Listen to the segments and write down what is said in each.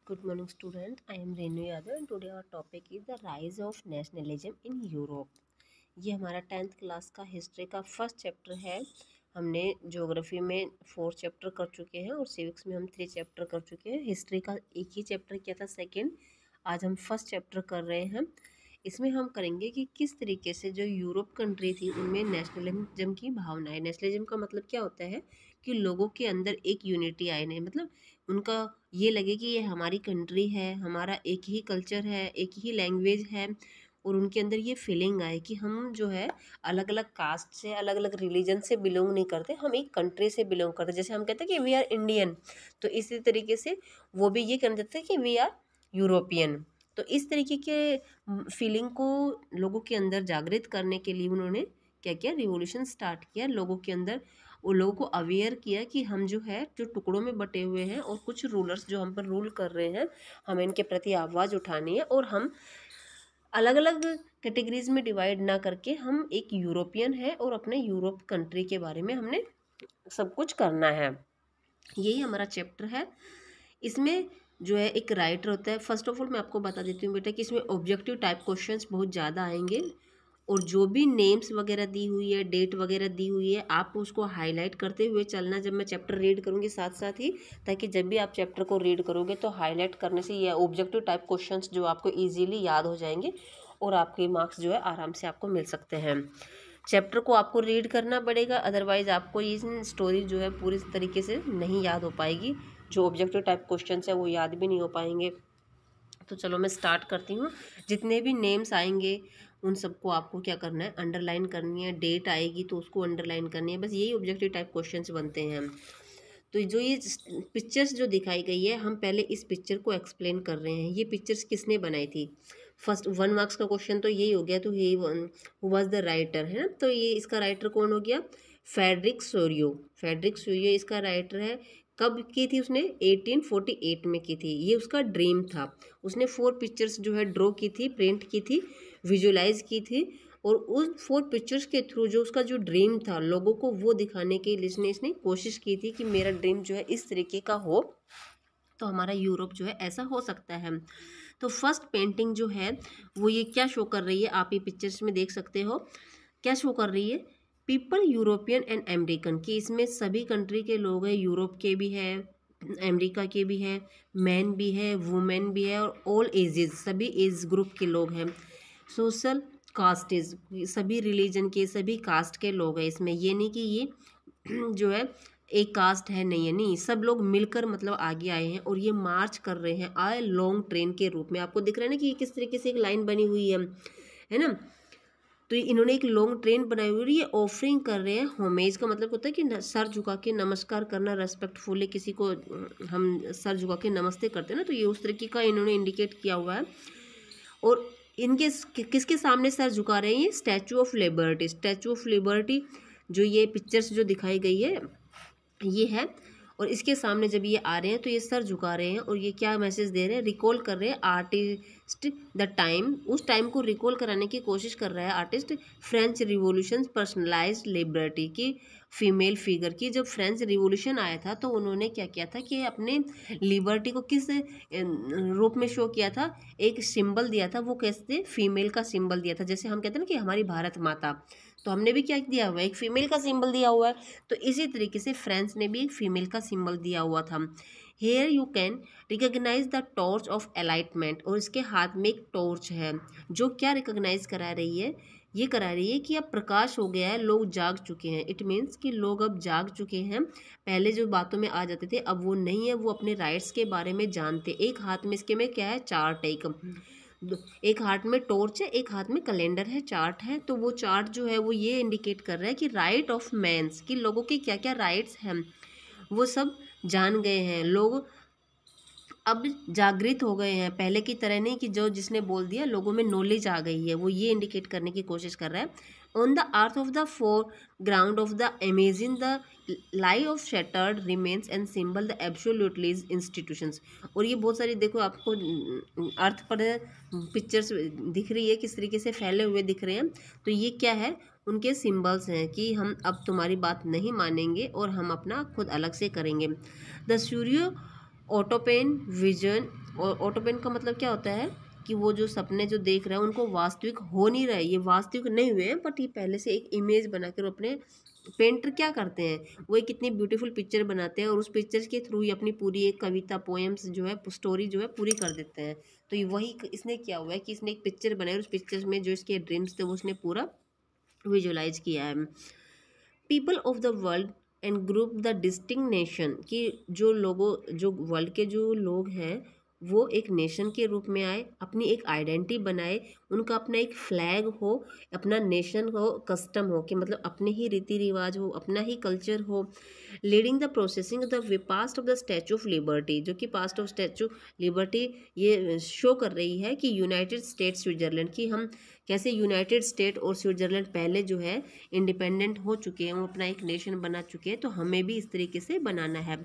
Good morning, student. I am Renu Yadav and today our topic is the rise of nationalism in Europe. ये हमारा 10th class का history का first chapter है। हमने geography में 4 chapter कर चुके हैं और सिविक्स में हम 3 चैप्टर कर चुके हैं। हिस्ट्री का एक ही चैप्टर किया था सेकंड, आज हम फर्स्ट चैप्टर कर रहे हैं। इसमें हम करेंगे कि किस तरीके से जो यूरोप कंट्री थी उनमें नेशनलिज्म की भावना है। नेशनलिज्म का मतलब क्या होता है कि लोगों के अंदर एक यूनिटी आए नहीं, मतलब उनका ये लगे कि ये हमारी कंट्री है, हमारा एक ही कल्चर है, एक ही लैंग्वेज है और उनके अंदर ये फीलिंग आए कि हम जो है अलग अलग कास्ट से, अलग अलग रिलीजन से बिलोंग नहीं करते, हम एक कंट्री से बिलोंग करते। जैसे हम कहते हैं कि वी आर इंडियन, तो इसी तरीके से वो भी ये कहना चाहते हैं कि वी आर यूरोपियन। तो इस तरीके के फीलिंग को लोगों के अंदर जागृत करने के लिए उन्होंने क्या किया, रिवॉल्यूशन स्टार्ट किया। लोगों के अंदर वो लोगों को अवेयर किया कि हम जो है जो टुकड़ों में बटे हुए हैं और कुछ रूलर्स जो हम पर रूल कर रहे हैं, हमें इनके प्रति आवाज़ उठानी है और हम अलग अलग कैटेगरीज में डिवाइड ना करके हम एक यूरोपियन है और अपने यूरोप कंट्री के बारे में हमने सब कुछ करना है। यही हमारा चैप्टर है। इसमें जो है एक राइटर होता है। फर्स्ट ऑफ ऑल मैं आपको बता देती हूँ बेटा कि इसमें ऑब्जेक्टिव टाइप क्वेश्चंस बहुत ज़्यादा आएंगे और जो भी नेम्स वगैरह दी हुई है, डेट वगैरह दी हुई है, आप उसको हाईलाइट करते हुए चलना जब मैं चैप्टर रीड करूँगी साथ साथ ही, ताकि जब भी आप चैप्टर को रीड करोगे तो हाईलाइट करने से ये ऑब्जेक्टिव टाइप क्वेश्चंस जो आपको ईजीली याद हो जाएंगे और आपके मार्क्स जो है आराम से आपको मिल सकते हैं। चैप्टर को आपको रीड करना पड़ेगा, अदरवाइज आपको ये स्टोरी जो है पूरी तरीके से नहीं याद हो पाएगी। जो ऑब्जेक्टिव टाइप क्वेश्चंस है वो याद भी नहीं हो पाएंगे। तो चलो मैं स्टार्ट करती हूँ। जितने भी नेम्स आएंगे उन सबको आपको क्या करना है, अंडरलाइन करनी है। डेट आएगी तो उसको अंडरलाइन करनी है। बस यही ऑब्जेक्टिव टाइप क्वेश्चंस बनते हैं। तो जो ये पिक्चर्स जो दिखाई गई है, हम पहले इस पिक्चर को एक्सप्लेन कर रहे हैं। ये पिक्चर्स किसने बनाई थी? फर्स्ट 1 मार्क्स का क्वेश्चन तो यही हो गया। तो ये वाज द राइटर है ना, तो ये इसका राइटर कौन हो गया? Frederick Sorio. फ्रेडरिक सोरियो इसका राइटर है। कब की थी उसने? 1848 में की थी। ये उसका ड्रीम था। उसने 4 पिक्चर्स जो है ड्रॉ की थी, प्रिंट की थी, विजुलाइज की थी और उन 4 पिक्चर्स के थ्रू जो उसका जो ड्रीम था लोगों को वो दिखाने के लिए इसने कोशिश की थी कि मेरा ड्रीम जो है इस तरीके का हो तो हमारा यूरोप जो है ऐसा हो सकता है। तो फर्स्ट पेंटिंग जो है वो ये क्या शो कर रही है, आप ये पिक्चर्स में देख सकते हो। क्या शो कर रही है? पीपल यूरोपियन एंड अमेरिकन, कि इसमें सभी कंट्री के लोग हैं, यूरोप के भी है, अमेरिका के भी है, मैन भी है, वुमेन भी है और ऑल एजेस, सभी एज ग्रुप के लोग हैं। सोशल कास्टेज, सभी रिलीजन के, सभी कास्ट के लोग हैं इसमें। ये नहीं कि ये जो है एक कास्ट है, नहीं है, नहीं, सब लोग मिलकर मतलब आगे आए हैं और ये मार्च कर रहे हैं आए लॉन्ग ट्रेन के रूप में। आपको दिख रहा है ना कि ये किस तरीके से एक लाइन बनी हुई है ना। तो इन्होंने एक लॉन्ग ट्रेन बनाई हुई है। ये ऑफरिंग कर रहे हैं। होमेज का मतलब होता है कि सर झुका के नमस्कार करना, रेस्पेक्टफुली किसी को हम सर झुका के नमस्ते करते हैं ना, तो ये उस तरीके का इन्होंने इंडिकेट किया हुआ है। और इनके किसके सामने सर झुका रहे हैं? ये statue of liberty. Statue of liberty जो ये पिक्चर्स जो दिखाई गई है ये है, और इसके सामने जब ये आ रहे हैं तो ये सर झुका रहे हैं और ये क्या मैसेज दे रहे हैं? रिकॉल कर रहे हैं आर्टिस्ट द टाइम। उस टाइम को रिकॉल कराने की कोशिश कर रहा है artist. French revolution personalised liberty की फीमेल फिगर की। जब फ्रेंच रिवॉल्यूशन आया था तो उन्होंने क्या किया था कि अपने लिबर्टी को किस रूप में शो किया था? एक सिंबल दिया था। वो कैसे? फीमेल का सिंबल दिया था। जैसे हम कहते हैं ना कि हमारी भारत माता, तो हमने भी क्या दिया हुआ है? एक फीमेल का सिंबल दिया हुआ है। तो इसी तरीके से फ्रांस ने भी एक फीमेल का सिंबल दिया हुआ था। Here you can recognize the torch of enlightenment, और इसके हाथ में एक टॉर्च है जो क्या रिकॉग्नाइज करा रही है? ये करा रही है कि अब प्रकाश हो गया है, लोग जाग चुके हैं। इट मीन्स कि लोग अब जाग चुके हैं। पहले जो बातों में आ जाते थे अब वो नहीं है, वो अपने राइट्स के बारे में जानते। एक हाथ में इसके में क्या है? चार्ट है। एक हाथ में टॉर्च है, एक हाथ में कैलेंडर है, चार्ट है। तो वो चार्ट जो है वो ये इंडिकेट कर रहा है कि राइट ऑफ मैंस, कि लोगों के क्या क्या राइट्स हैं वो सब जान गए हैं। लोग अब जागृत हो गए हैं, पहले की तरह नहीं कि जो जिसने बोल दिया, लोगों में नॉलेज आ गई है। वो ये इंडिकेट करने की कोशिश कर रहा है। On the earth of the four ground of the amazing the lie of shattered remains and symbol the absolutely institutions. और ये बहुत सारी देखो आपको अर्थ पर पिक्चर्स दिख रही है, किस तरीके से फैले हुए दिख रहे हैं। तो ये क्या है? उनके सिंबल्स हैं कि हम अब तुम्हारी बात नहीं मानेंगे और हम अपना खुद अलग से करेंगे। द सूर्य ऑटोपेन विजन और ऑटोपेन का मतलब क्या होता है कि वो जो सपने जो देख रहे हैं उनको वास्तविक हो नहीं रहे, ये वास्तविक नहीं हुए हैं, बट ये पहले से एक इमेज बनाकर अपने पेंटर क्या करते हैं, वो एक कितनी ब्यूटीफुल पिक्चर बनाते हैं और उस पिक्चर के थ्रू ही अपनी पूरी एक कविता पोएम्स जो है स्टोरी जो है पूरी कर देते हैं। तो ये वही इसने किया हुआ है कि इसने एक पिक्चर बनाई और उस पिक्चर में जो इसके ड्रीम्स थे वो उसने पूरा विजुलाइज किया है। People of the world and group the distinct nation, कि जो लोगों जो वर्ल्ड के जो लोग हैं वो एक नेशन के रूप में आए, अपनी एक आइडेंटिटी बनाए, उनका अपना एक फ्लैग हो, अपना नेशन हो, कस्टम हो, कि मतलब अपने ही रीति रिवाज हो, अपना ही कल्चर हो। Leading the processing the past of the statue of liberty, जो कि पास्ट ऑफ स्टैचू लिबर्टी ये शो कर रही है कि यूनाइटेड स्टेट्स स्विट्जरलैंड, कि हम कैसे यूनाइटेड स्टेट और स्विट्जरलैंड पहले जो है इंडिपेंडेंट हो चुके हैं, वो अपना एक नेशन बना चुके हैं, तो हमें भी इस तरीके से बनाना है।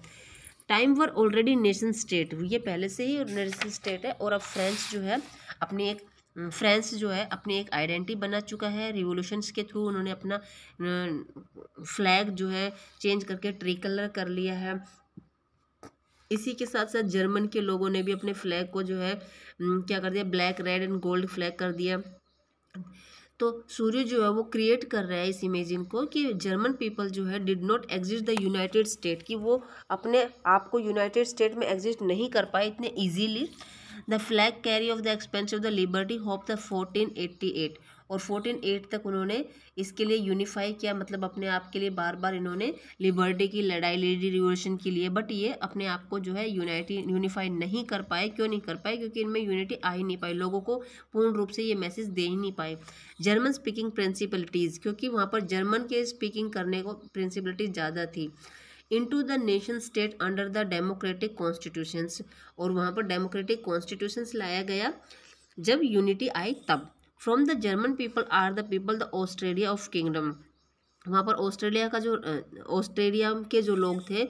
Time were already nation state, ये पहले से ही नेशन स्टेट है, और अब फ्रांस जो है अपनी एक फ्रांस जो है अपनी एक आइडेंटिटी बना चुका है। रिवोल्यूशंस के थ्रू उन्होंने अपना फ्लैग जो है चेंज करके ट्री कलर कर लिया है। इसी के साथ साथ जर्मन के लोगों ने भी अपने फ्लैग को जो है क्या कर दिया, black red and gold flag कर दिया। तो सूर्य जो है वो क्रिएट कर रहा है इस इमेजिन को कि जर्मन पीपल जो है did not exist the United state, कि वो अपने आप को यूनाइटेड स्टेट में एग्जिस्ट नहीं कर पाए इतने easily. The flag carry off the expense of the liberty hope the 1488, और 1488 तक उन्होंने इसके लिए यूनिफाई किया, मतलब अपने आप के लिए बार बार इन्होंने लिबर्टी की लड़ाई लड़ी रिवोल्यूशन के लिए, बट ये अपने आप को जो है यूनिफाई नहीं कर पाए। क्यों नहीं कर पाए? क्योंकि इनमें यूनिटी आ ही नहीं पाई, लोगों को पूर्ण रूप से ये मैसेज दे ही नहीं पाए। जर्मन स्पीकिंग प्रिंसिपलिटीज़, क्योंकि वहाँ पर जर्मन के स्पीकिंग करने को प्रिंसिपलिटीज ज़्यादा थी। Into the nation state under the democratic constitutions, और वहाँ पर डेमोक्रेटिक कॉन्स्टिट्यूशंस लाया गया जब यूनिटी आई तब। From the German people are the people the Australia of kingdom, वहाँ पर ऑस्ट्रेलिया का जो ऑस्ट्रेलिया के जो लोग थे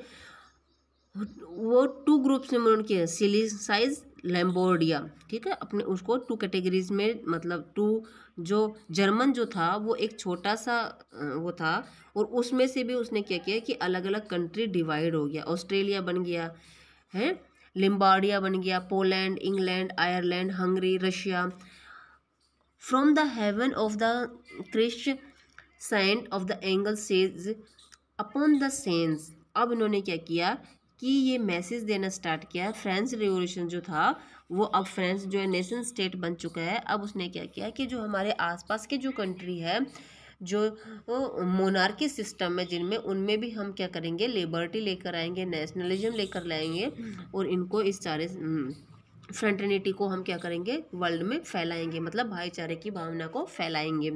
वो टू ग्रुप्स में उन्होंने किया, सिलिसाइज लैम्बोर्डिया, ठीक है, अपने उसको टू कैटेगरीज में, मतलब टू जो जर्मन जो था वो एक छोटा सा वो था, और उसमें से भी उसने क्या किया कि अलग अलग कंट्री डिवाइड हो गया, ऑस्ट्रेलिया बन गया है, लिम्बार्डिया बन गया, Poland, England, Ireland, Hungary, Russia. From the heaven of the Christ saint of the angel sage upon the sense, अब इन्होंने क्या किया कि ये मैसेज देना स्टार्ट किया। फ्रांस रिवॉल्यूशन जो था वो, अब फ्रांस जो है नेशन स्टेट बन चुका है, अब उसने क्या किया कि जो हमारे आसपास के जो कंट्री है जो मोनार्की सिस्टम है जिनमें, उनमें भी हम क्या करेंगे, लिबर्टी लेकर आएंगे, नेशनलिज्म लेकर लाएंगे, और इनको इस सारे फ्रेटर्निटी को हम क्या करेंगे, वर्ल्ड में फैलाएंगे, मतलब भाईचारे की भावना को फैलाएंगे।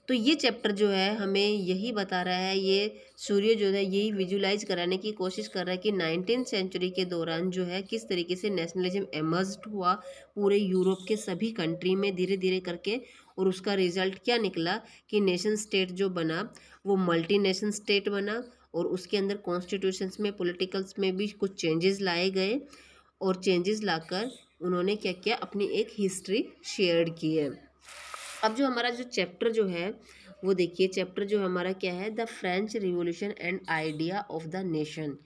तो ये चैप्टर जो है हमें यही बता रहा है, ये सूर्य जो है यही विजुलाइज कराने की कोशिश कर रहा है कि 19th सेंचुरी के दौरान जो है किस तरीके से नेशनलिज्म एमर्ज्ड हुआ पूरे यूरोप के सभी कंट्री में धीरे धीरे करके, और उसका रिजल्ट क्या निकला कि नेशन स्टेट जो बना वो मल्टी नेशन स्टेट बना, और उसके अंदर कॉन्स्टिट्यूशंस में, पॉलिटिकल्स में भी कुछ चेंजेस लाए गए, और चेंजेस लाकर उन्होंने क्या किया, अपनी एक हिस्ट्री शेयर की है। अब जो हमारा जो चैप्टर जो है वो देखिए, चैप्टर जो हमारा क्या है, the French revolution and idea of the nation,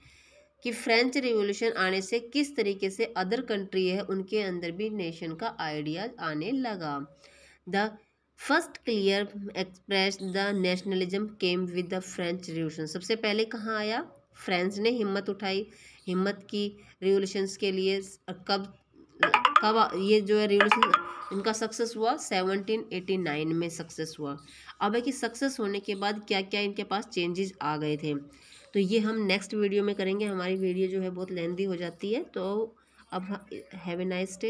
कि फ्रेंच रिवॉल्यूशन आने से किस तरीके से अदर कंट्री है उनके अंदर भी नेशन का आइडिया आने लगा। The first clear express the nationalism came with the French revolution, सबसे पहले कहाँ आया, फ्रांस ने हिम्मत उठाई, हिम्मत की रिवॉल्यूशंस के लिए। कब कब ये जो है रिवॉल्यूशन इनका सक्सेस हुआ, 1789 में सक्सेस हुआ। अब है कि सक्सेस होने के बाद क्या क्या इनके पास चेंजेस आ गए थे, तो ये हम नेक्स्ट वीडियो में करेंगे। हमारी वीडियो जो है बहुत लेंदी हो जाती है, तो अब हैव ए नाइस डे।